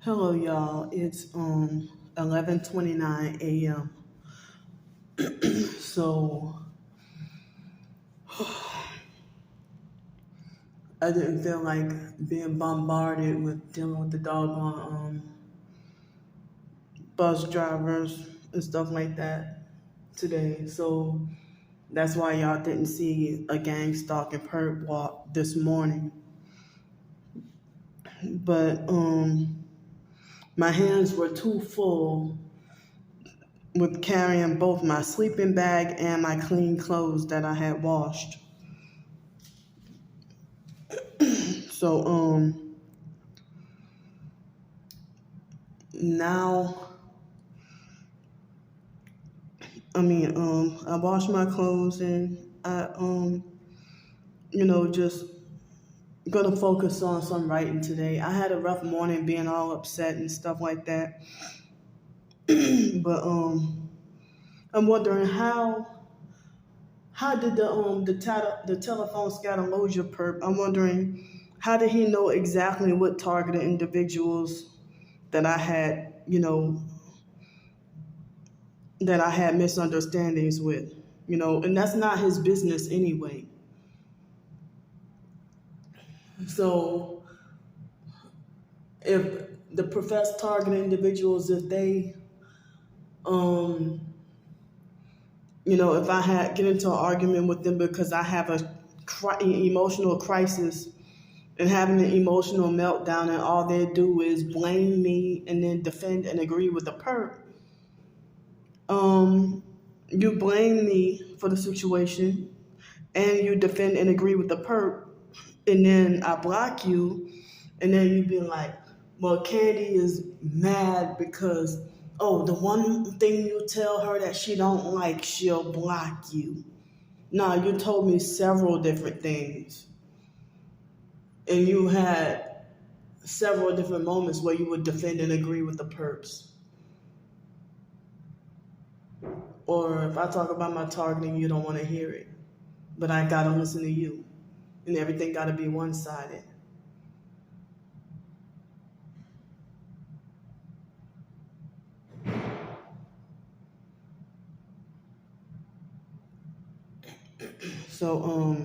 Hello, y'all. It's 11:29 a.m. So I didn't feel like being bombarded with dealing with the doggone bus drivers and stuff like that today. So that's why y'all didn't see a gang stalk and perp walk this morning. But my hands were too full with carrying both my sleeping bag and my clean clothes that I had washed. So now I washed my clothes and I just gonna focus on some writing today. I had a rough morning being all upset and stuff like that. But I'm wondering how did the telephone scatologia perp, I'm wondering how did he know exactly what targeted individuals that I had, that I had misunderstandings with, and that's not his business anyway. So if the professed target individuals, if they, if I had get into an argument with them because I have a emotional crisis and having an emotional meltdown, and all they do is blame me and then defend and agree with the perp, you blame me for the situation and you defend and agree with the perp, and then I block you, and then you be like, well, Candy is mad because, oh, the one thing you tell her that she don't like, she'll block you. Nah, you told me several different things, and you had several different moments where you would defend and agree with the perps. Or if I talk about my targeting, you don't want to hear it, but I gotta listen to you, and everything gotta be one-sided. So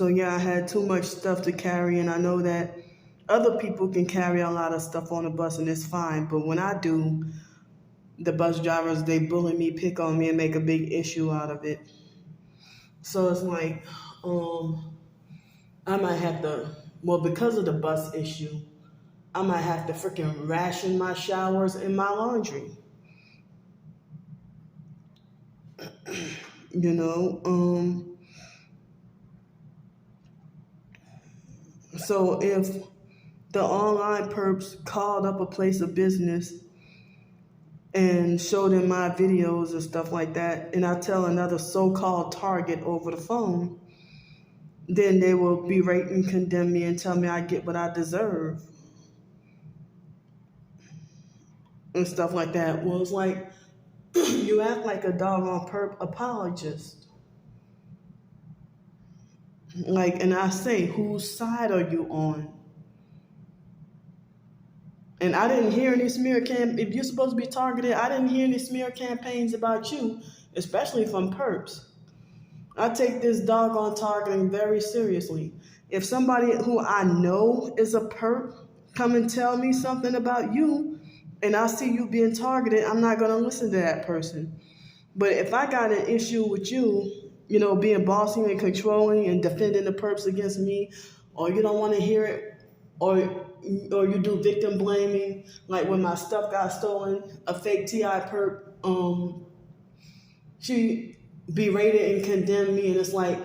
yeah, I had too much stuff to carry, and I know that other people can carry a lot of stuff on the bus, and it's fine. But when I do, the bus drivers, they bully me, pick on me, and make a big issue out of it. So it's like, I might have to, well, because of the bus issue, I might have to freaking ration my showers and my laundry. You know, so if the online perps called up a place of business and showed them my videos and stuff like that, and I tell another so-called target over the phone, then they will berate and condemn me and tell me I get what I deserve and stuff like that. Well, it's like, you act like a doggone perp apologist. Like, and I say, whose side are you on? And I didn't hear any smear if you're supposed to be targeted, I didn't hear any smear campaigns about you, especially from perps. I take this doggone targeting very seriously. If somebody who I know is a perp come and tell me something about you, and I see you being targeted, I'm not going to listen to that person. But if I got an issue with you, being bossy and controlling and defending the perps against me, or you don't want to hear it, or you do victim blaming, like when my stuff got stolen, a fake TI perp, she berated and condemned me, and it's like,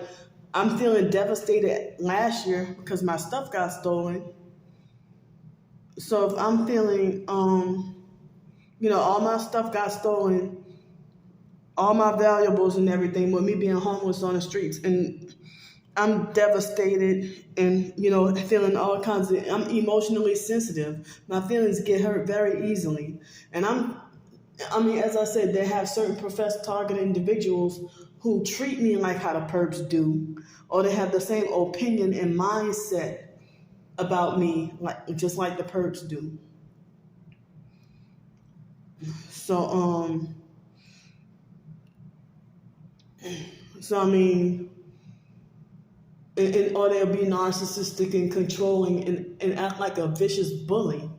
I'm feeling devastated last year because my stuff got stolen. So if I'm feeling, all my stuff got stolen, all my valuables and everything, with me being homeless on the streets, and I'm devastated and, feeling all kinds of, I'm emotionally sensitive. My feelings get hurt very easily. And as I said, they have certain professed target individuals who treat me like how the perps do, or they have the same opinion and mindset about me, like just like the perps do. So I mean, or they'll be narcissistic and controlling and act like a vicious bully.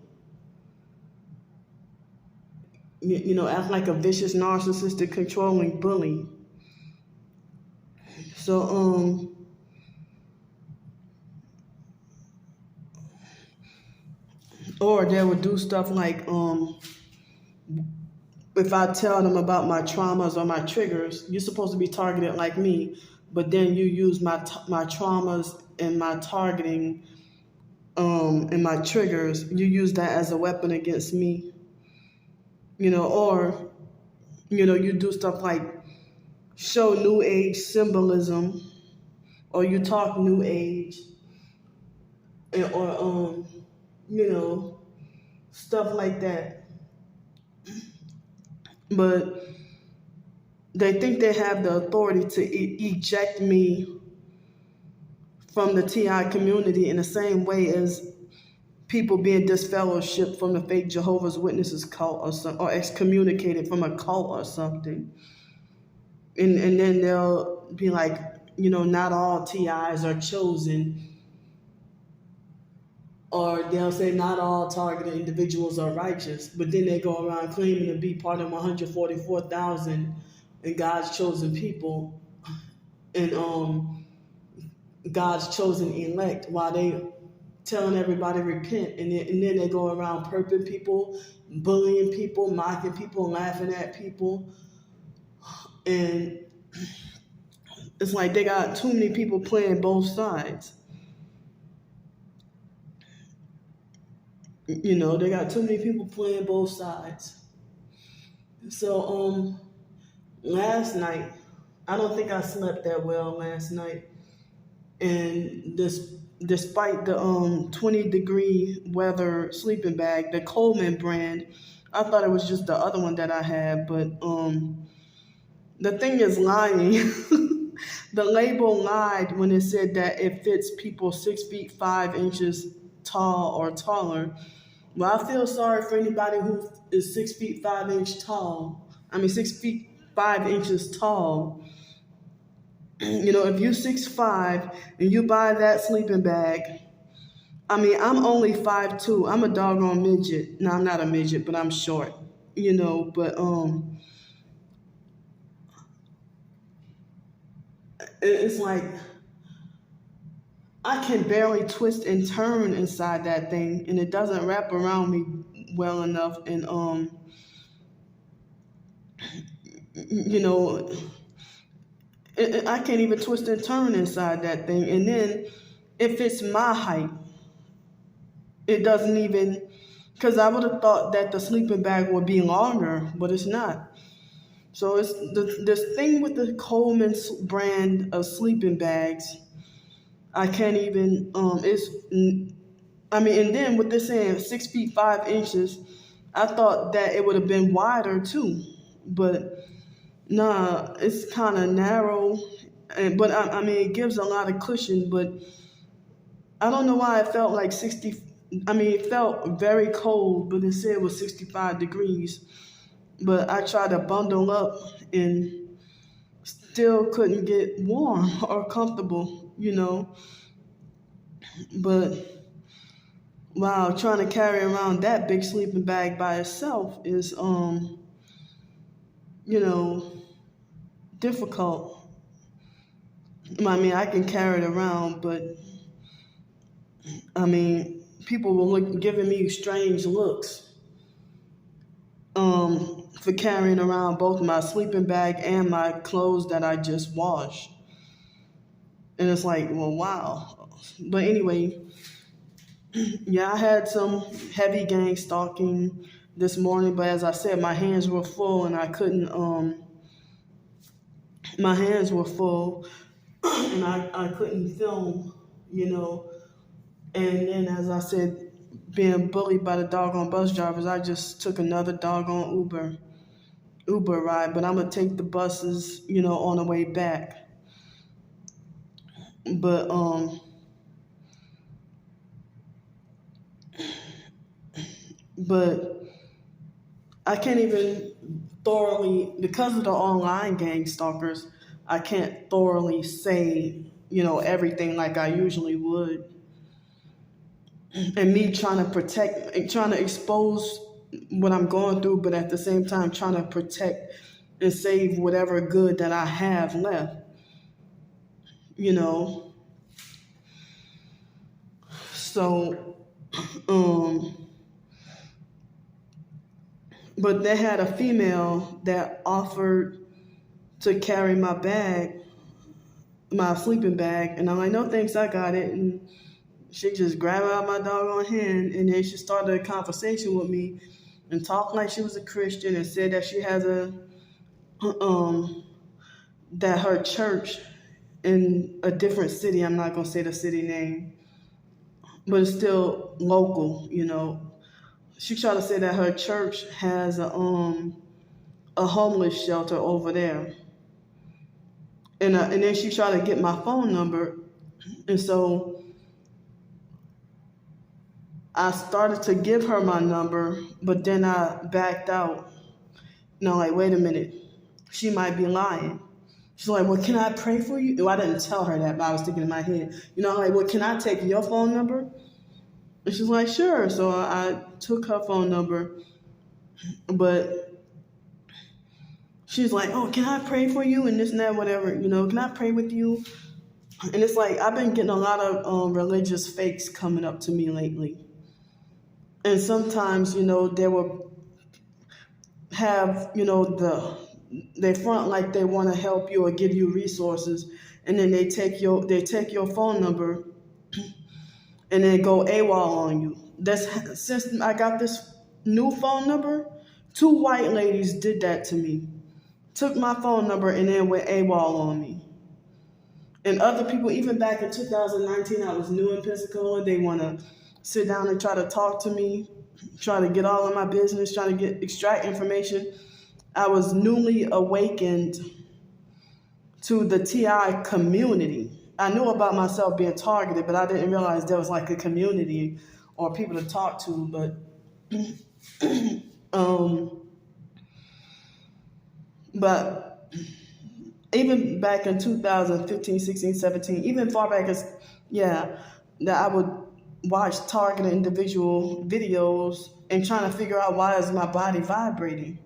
Act like a vicious, narcissistic, controlling bully. So or they would do stuff like if I tell them about my traumas or my triggers, you're supposed to be targeted like me, but then you use my traumas and my targeting and my triggers. You use that as a weapon against me, or you do stuff like show New Age symbolism, or you talk New Age, or you know, stuff like that. But they think they have the authority to eject me from the TI community in the same way as people being disfellowshipped from the fake Jehovah's Witnesses cult or excommunicated from a cult or something. And then they'll be like, not all TIs are chosen. Or they'll say not all targeted individuals are righteous, but then they go around claiming to be part of 144,000 and God's chosen people and God's chosen elect, while they telling everybody repent, and then they go around perping people, bullying people, mocking people, laughing at people, and it's like they got too many people playing both sides. They got too many people playing both sides. So last night, I don't think I slept that well last night, and despite the 20-degree weather sleeping bag, the Coleman brand, I thought it was just the other one that I had, but the thing is lying. The label lied when it said that it fits people 6 feet 5 inches tall or taller. Well, I feel sorry for anybody who is 6 feet 5 inches tall. 6 feet 5 inches tall. If you're 6'5" and you buy that sleeping bag, I'm only 5'2". I'm a doggone midget. No, I'm not a midget, but I'm short. But it's like I can barely twist and turn inside that thing, and it doesn't wrap around me well enough, and I can't even twist and turn inside that thing, and then it fits my height. It doesn't even, because I would have thought that the sleeping bag would be longer, but it's not. So it's this thing with the Coleman's brand of sleeping bags. I can't even. And then with this saying 6 feet 5 inches, I thought that it would have been wider too, but nah, it's kind of narrow. But it gives a lot of cushion, but I don't know why it felt like 60. It felt very cold, but it said it was 65 degrees. But I tried to bundle up and still couldn't get warm or comfortable, But wow, trying to carry around that big sleeping bag by itself is, difficult. I can carry it around, but people were giving me strange looks for carrying around both my sleeping bag and my clothes that I just washed. And it's like, well, wow. But anyway, yeah, I had some heavy gang stalking this morning, but as I said, my hands were full and I couldn't, my hands were full and I couldn't film, And then, as I said, being bullied by the doggone bus drivers, I just took another doggone Uber ride. But I'm gonna take the buses, on the way back. But But I can't even thoroughly, because of the online gang stalkers, I can't thoroughly say, everything like I usually would. And me trying to protect, trying to expose what I'm going through, but at the same time trying to protect and save whatever good that I have left, you know. So, but they had a female that offered to carry my bag, my sleeping bag, and I'm like, no thanks, I got it. And she just grabbed out my doggone hand, and then she started a conversation with me and talked like she was a Christian and said that she has that her church in a different city, I'm not gonna say the city name, but it's still local, She tried to say that her church has a homeless shelter over there. And then she tried to get my phone number. And so I started to give her my number, but then I backed out. Like, wait a minute. She might be lying. She's like, well, can I pray for you? Well, I didn't tell her that, but I was thinking in my head, like, well, can I take your phone number? And she's like, sure. So I took her phone number, but she's like, oh, can I pray for you? And this and that, whatever, can I pray with you? And it's like, I've been getting a lot of religious fakes coming up to me lately. And sometimes, they will have, they front like they want to help you or give you resources. And then they take your phone number and then go AWOL on you. Since I got this new phone number, 2 white ladies did that to me. Took my phone number and then went AWOL on me. And other people, even back in 2019, I was new in Pensacola. They want to sit down and try to talk to me, try to get all of my business, try to extract information. I was newly awakened to the TI community. I knew about myself being targeted, but I didn't realize there was like a community or people to talk to. But but even back in 2015, 16, 17, even far back as, that I would watch targeted individual videos and trying to figure out why is my body vibrating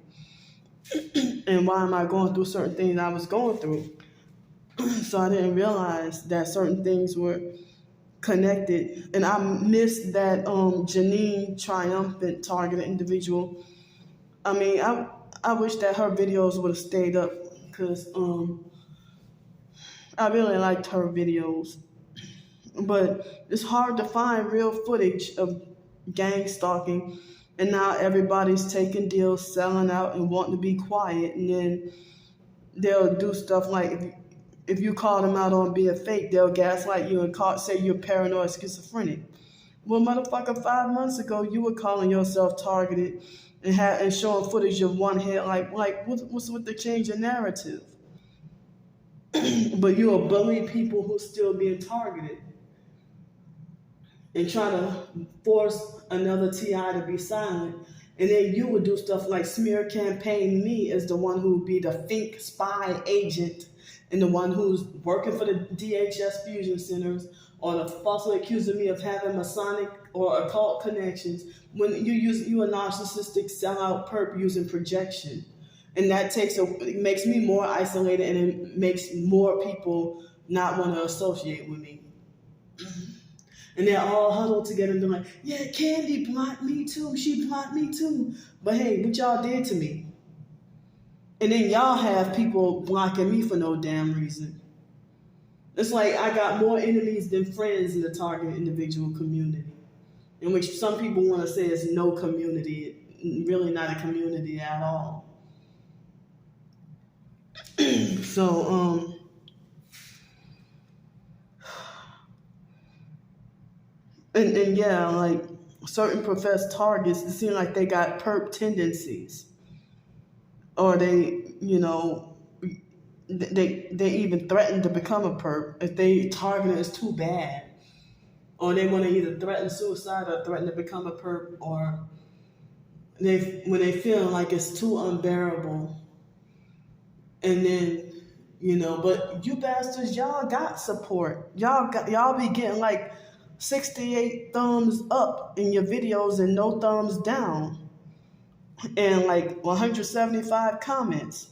and why am I going through certain things I was going through. So I didn't realize that certain things were connected. And I missed that Janine Triumphant targeted individual. I mean, I wish that her videos would have stayed up because I really liked her videos. But it's hard to find real footage of gang stalking. And now everybody's taking deals, selling out, and wanting to be quiet. And then they'll do stuff like, if you call them out on being fake, they'll gaslight you and say you're paranoid schizophrenic. Well, motherfucker, 5 months ago, you were calling yourself targeted and showing footage of one head. Like what's with the change in narrative? But you'll bully people who still being targeted and try to force another TI to be silent. And then you would do stuff like smear campaign me as the one who would be the fake spy agent and the one who's working for the DHS fusion centers, or the falsely accusing me of having Masonic or occult connections, when you a narcissistic sellout perp using projection. And that it makes me more isolated, and it makes more people not want to associate with me. And they're all huddled together and they're like, yeah, Candy blocked me too. She blocked me too. But hey, what y'all did to me? And then y'all have people blocking me for no damn reason. It's like I got more enemies than friends in the target individual community, in which some people want to say it's no community, really not a community at all. So, and yeah, like certain professed targets, it seems like they got perp tendencies. Or they even threaten to become a perp if they target it as too bad. Or they want to either threaten suicide or threaten to become a perp, or when they feel like it's too unbearable, and then but you bastards, y'all got support. Y'all be getting like 68 thumbs up in your videos and no thumbs down, and like 175 comments.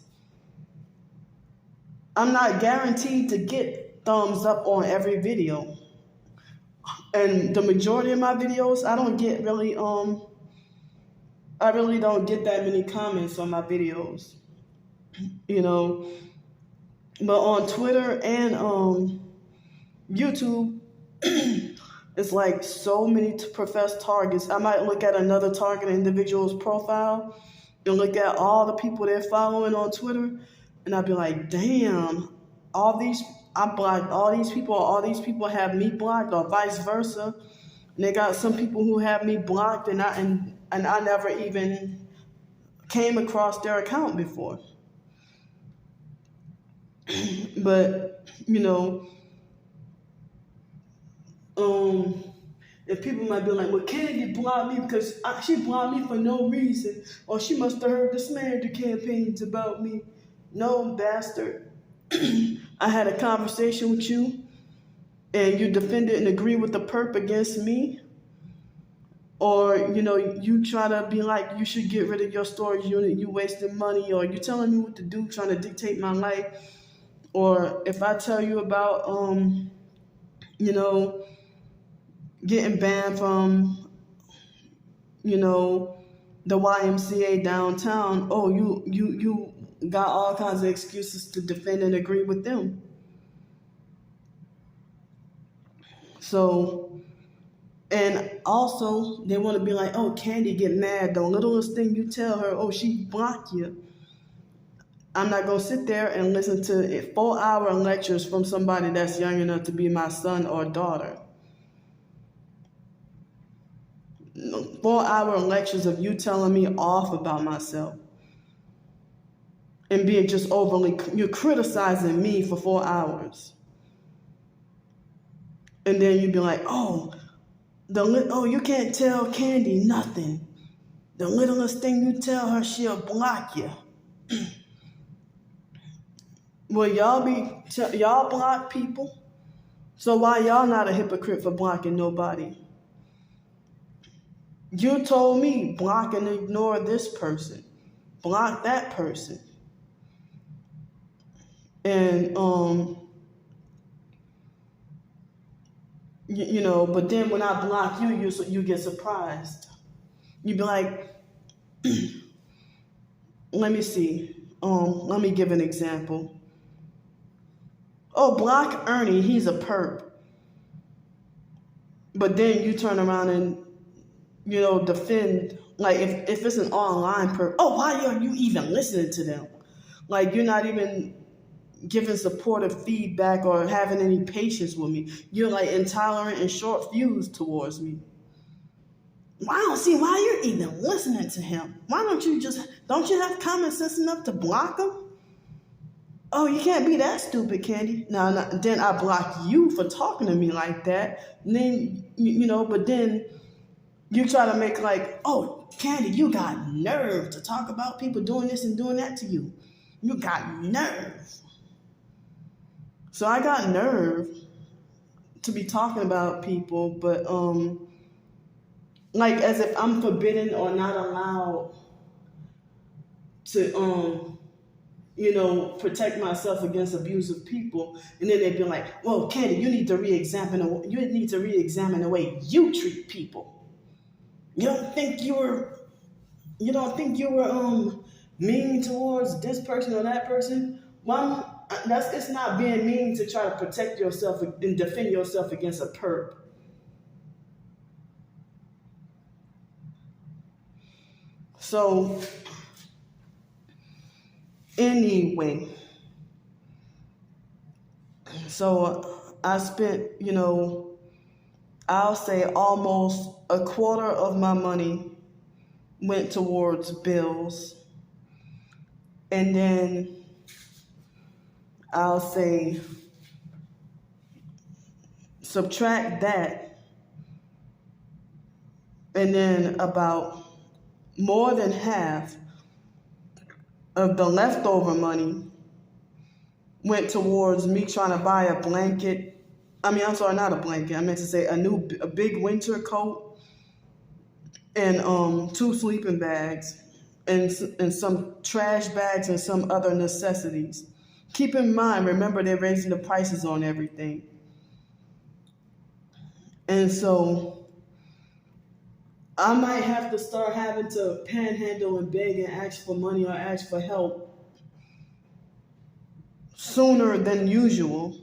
I'm not guaranteed to get thumbs up on every video, and the majority of my videos, I really don't get that many comments on my videos, you know. But on Twitter and YouTube, it's like so many professed targets. I might look at another target individual's profile and look at all the people they're following on Twitter, and I'd be like, damn, I blocked all these people, or all these people have me blocked, or vice versa. And they got some people who have me blocked, and I never even came across their account before. But if people might be like, well, Candy blocked me because she blocked me for no reason, or she must have heard the slander campaigns about me. No, bastard. I had a conversation with you, and you defended and agreed with the perp against me. Or, you try to be like, you should get rid of your storage unit, you wasted money, or you telling me what to do, trying to dictate my life. Or if I tell you about, getting banned from, the YMCA downtown, oh, you got all kinds of excuses to defend and agree with them. So, and also they want to be like, oh, Candy get mad. The littlest thing you tell her, oh, she blocked you. I'm not going to sit there and listen to 4-hour lectures from somebody that's young enough to be my son or daughter. 4-hour lectures of you telling me off about myself and being just you're criticizing me for 4 hours. And then you'd be like, oh, you can't tell Candy nothing. The littlest thing you tell her, she'll block you. Well, y'all block people, so why y'all not a hypocrite for blocking nobody? You told me block and ignore this person, block that person, and but then when I block you get surprised. You be like, let me see, let me give an example. Oh, block Ernie, he's a perp. But then you turn around and, defend, like if it's an online perp, oh, why are you even listening to them? Like you're not even giving supportive feedback or having any patience with me. You're like intolerant and short fused towards me. Well, I don't see why you're even listening to him. Why don't you have common sense enough to block him? Oh, you can't be that stupid, Candy. No, then I block you for talking to me like that. And then, but then you try to make like, oh, Candy, you got nerve to talk about people doing this and doing that to you. You got nerve. So I got nerve to be talking about people, but like as if I'm forbidden or not allowed to protect myself against abusive people. And then they'd be like, well, Candy, you need to re-examine the way you treat people. You don't think you were mean towards this person or that person? Well, it's not being mean to try to protect yourself and defend yourself against a perp. So anyway, I spent, I'll say almost a quarter of my money went towards bills. And then I'll say subtract that. And then about more than half of the leftover money went towards me trying to buy a blanket. I'm sorry, not a blanket. I meant to say a big winter coat and 2 sleeping bags and some trash bags and some other necessities. Keep in mind, remember they're raising the prices on everything. And so I might have to start having to panhandle and beg and ask for money or ask for help sooner than usual.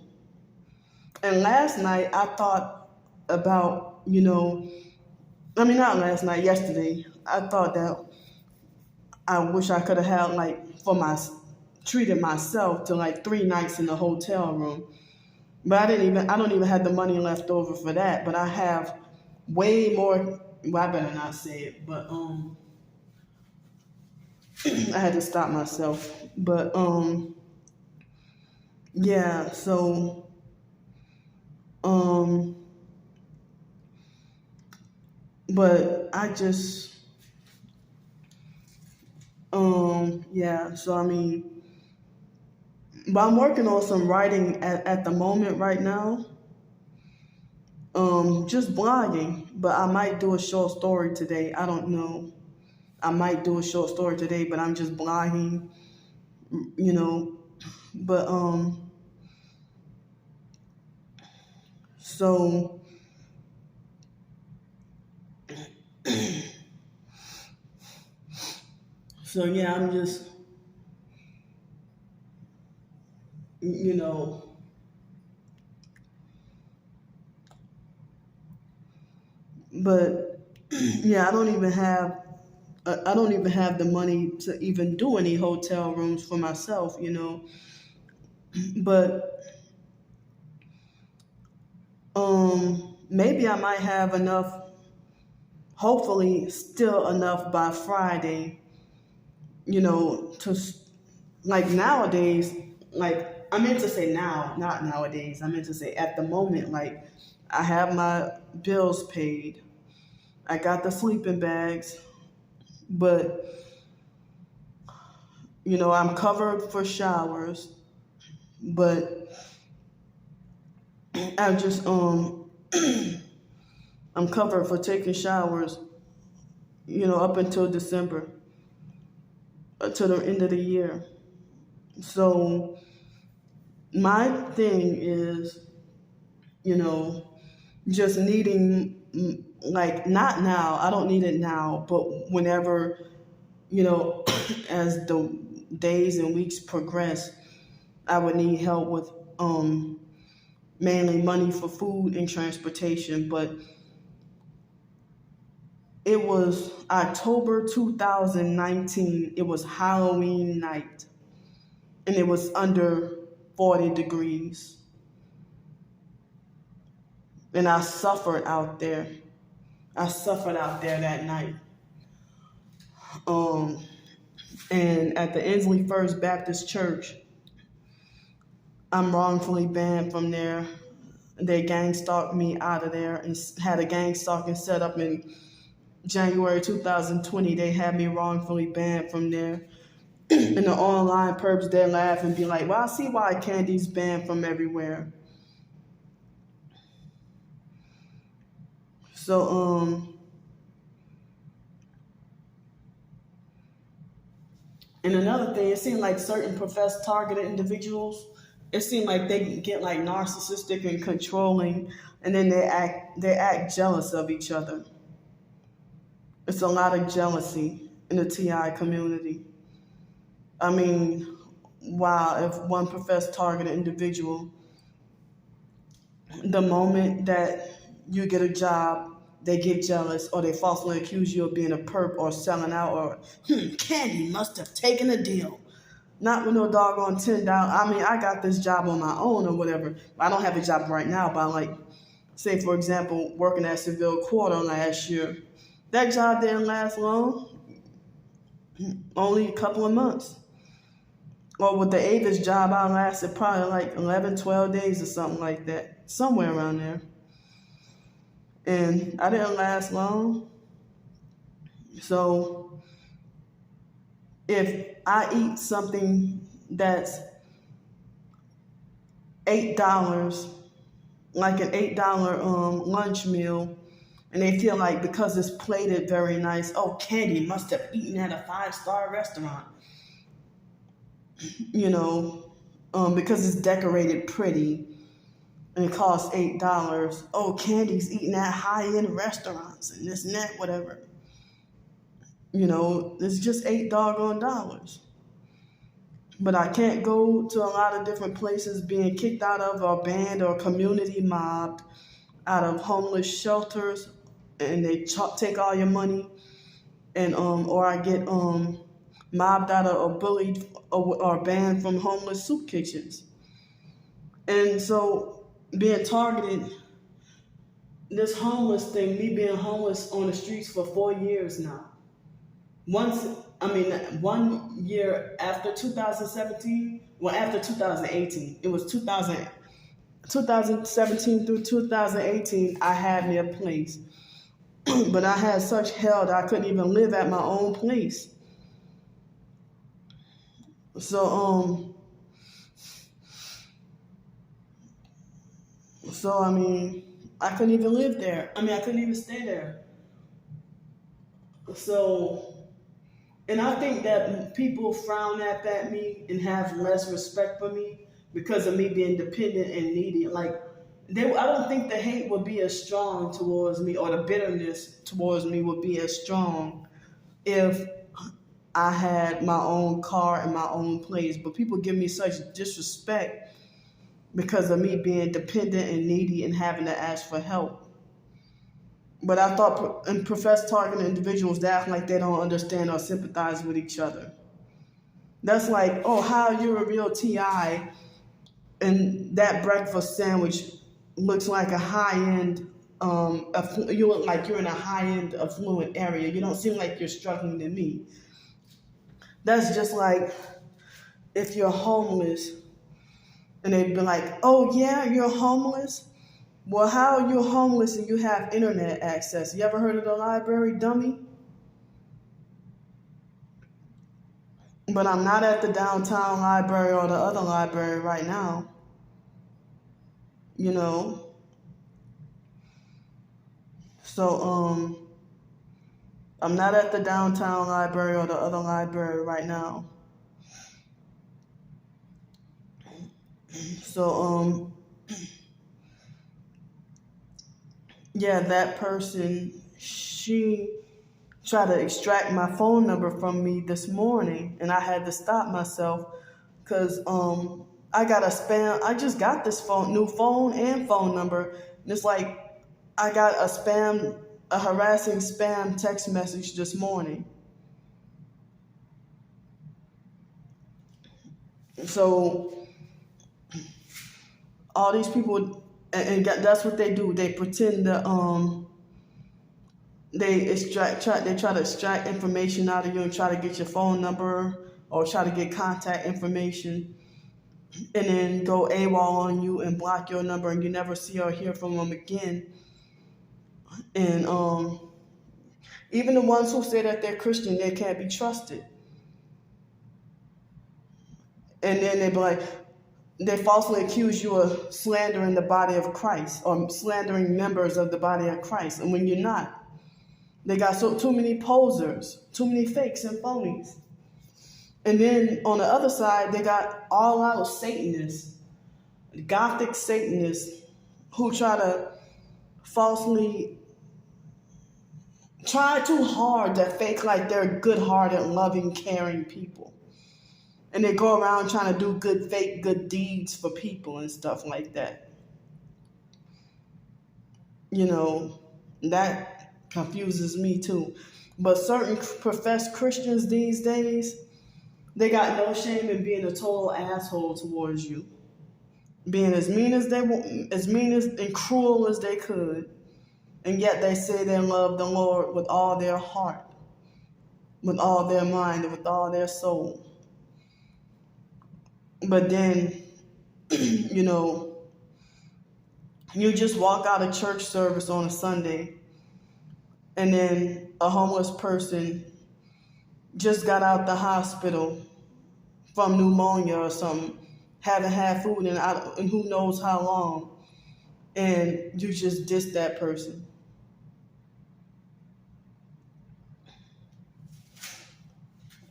And last night I thought about, not last night, yesterday, I thought that I wish I could have had treated myself to 3 nights in the hotel room. But I don't even have the money left over for that. But I have way more. Well, I better not say it. But I had to stop myself. But yeah. So but I just yeah. So but I'm working on some writing at the moment right now. Just blogging, but I might do a short story today. I don't know. I might do a short story today, but I'm just blogging, But so so yeah, I'm just but yeah, I don't even have the money to even do any hotel rooms for myself, But maybe I might have enough, hopefully still enough by Friday, to nowadays, I meant to say now, not nowadays. I meant to say at the moment, I have my bills paid. I got the sleeping bags, but I'm covered for showers, but I just I'm covered for taking showers, up until December, until the end of the year. So my thing is, just needing, not now, I don't need it now, but whenever, as the days and weeks progress, I would need help with mainly money for food and transportation. But it was October 2019, it was Halloween night, and it was under 40 degrees. And I suffered out there. I suffered out there that night. And at the Inslee First Baptist Church, I'm wrongfully banned from there. They gang stalked me out of there and had a gang stalking set up in January 2020. They had me wrongfully banned from there. And the online perps, they laugh and be like, well, I see why Candy's banned from everywhere. So, and another thing, it seemed like certain professed targeted individuals, it seemed like they get narcissistic and controlling, and then they act jealous of each other. It's a lot of jealousy in the TI community. Wow, if one professed targeted individual, the moment that you get a job, they get jealous, or they falsely accuse you of being a perp or selling out, or Candy must have taken a deal. Not with no doggone $10. I got this job on my own or whatever. I don't have a job right now, but say for example, working at Seville Quarter last year, that job didn't last long, only a couple of months. Or with the Avis job, I lasted probably 11, 12 days or something like that, somewhere around there. And I didn't last long, So if I eat something that's $8, like an $8 lunch meal, and they feel like because it's plated very nice, oh, Candy must have eaten at a 5-star restaurant, you know, because it's decorated pretty and it costs $8. Oh, Candy's eating at high-end restaurants and this and that, whatever. You know, it's just $8. But I can't go to a lot of different places being kicked out of or banned or community mobbed out of homeless shelters, and they take all your money, and or I get mobbed out of or bullied or banned from homeless soup kitchens. And so being targeted, this homeless thing, me being homeless on the streets for 4 years now. 1 year after 2017, well, after 2018, it was 2017 through 2018, I had me a place. But I had such hell that I couldn't even live at my own place. So I couldn't even live there. I couldn't even stay there. So, and I think that people frown at me and have less respect for me because of me being dependent and needy. Like, I don't think the hate would be as strong towards me, or the bitterness towards me would be as strong if I had my own car and my own place. But people give me such disrespect because of me being dependent and needy and having to ask for help. But I thought and profess targeting individuals that act like they don't understand or sympathize with each other. That's like, oh, how you're a real TI, and that breakfast sandwich looks like a high-end, you look like you're in a high-end affluent area. You don't seem like you're struggling to me. That's just like if you're homeless and they'd be like, oh yeah, you're homeless? Well, how are you homeless and you have internet access? You ever heard of the library, dummy? But I'm not at the downtown library or the other library right now. You know? So, I'm not at the downtown library or the other library right now. So, yeah, that person, she tried to extract my phone number from me this morning, and I had to stop myself because I got a spam. I just got this new phone and phone number, and it's like I got a harassing spam text message this morning. So all these people, and that's what they do. They pretend to they try to extract information out of you and try to get your phone number or try to get contact information, and then go AWOL on you and block your number, and you never see or hear from them again. And even the ones who say that they're Christian, they can't be trusted. And then they falsely accuse you of slandering the body of Christ or slandering members of the body of Christ, and when you're not. They got too many posers, too many fakes and phonies. And then on the other side, they got all-out Satanists, Gothic Satanists, who try to falsely try too hard to fake like they're good-hearted, loving, caring people. And they go around trying to do fake good deeds for people and stuff like that. You know, that confuses me too. But certain professed Christians these days, they got no shame in being a total asshole towards you, being as mean and cruel as they could, and yet they say they love the Lord with all their heart, with all their mind, and with all their soul. But then, you know, you just walk out of church service on a Sunday, and then a homeless person just got out the hospital from pneumonia or something, haven't had food in who knows how long, and you just diss that person.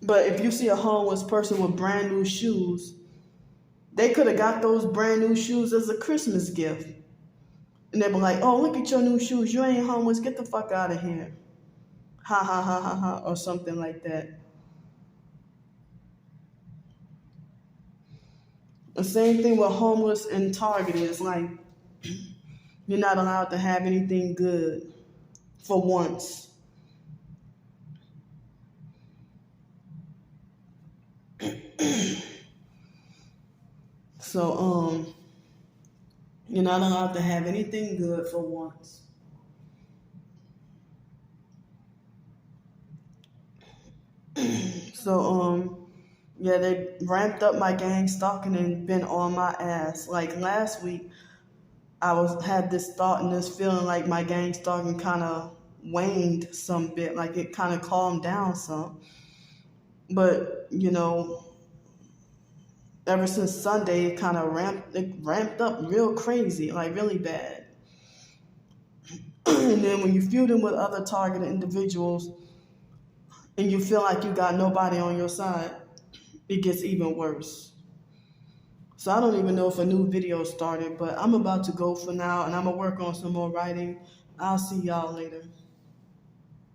But if you see a homeless person with brand new shoes, they could have got those brand new shoes as a Christmas gift. And they be like, oh, look at your new shoes. You ain't homeless. Get the fuck out of here. Ha ha ha ha ha, or something like that. The same thing with homeless and targeted. It's like you're not allowed to have anything good for once. So, you're not allowed to have anything good for once. So, yeah, they ramped up my gang stalking and been on my ass. Like last week, had this thought and this feeling like my gang stalking kind of waned some bit, like it kind of calmed down some. But ever since Sunday, it kind of ramped up real crazy, like really bad. And then when you feud them with other targeted individuals, and you feel like you got nobody on your side, it gets even worse. So I don't even know if a new video started, but I'm about to go for now, and I'm gonna work on some more writing. I'll see y'all later.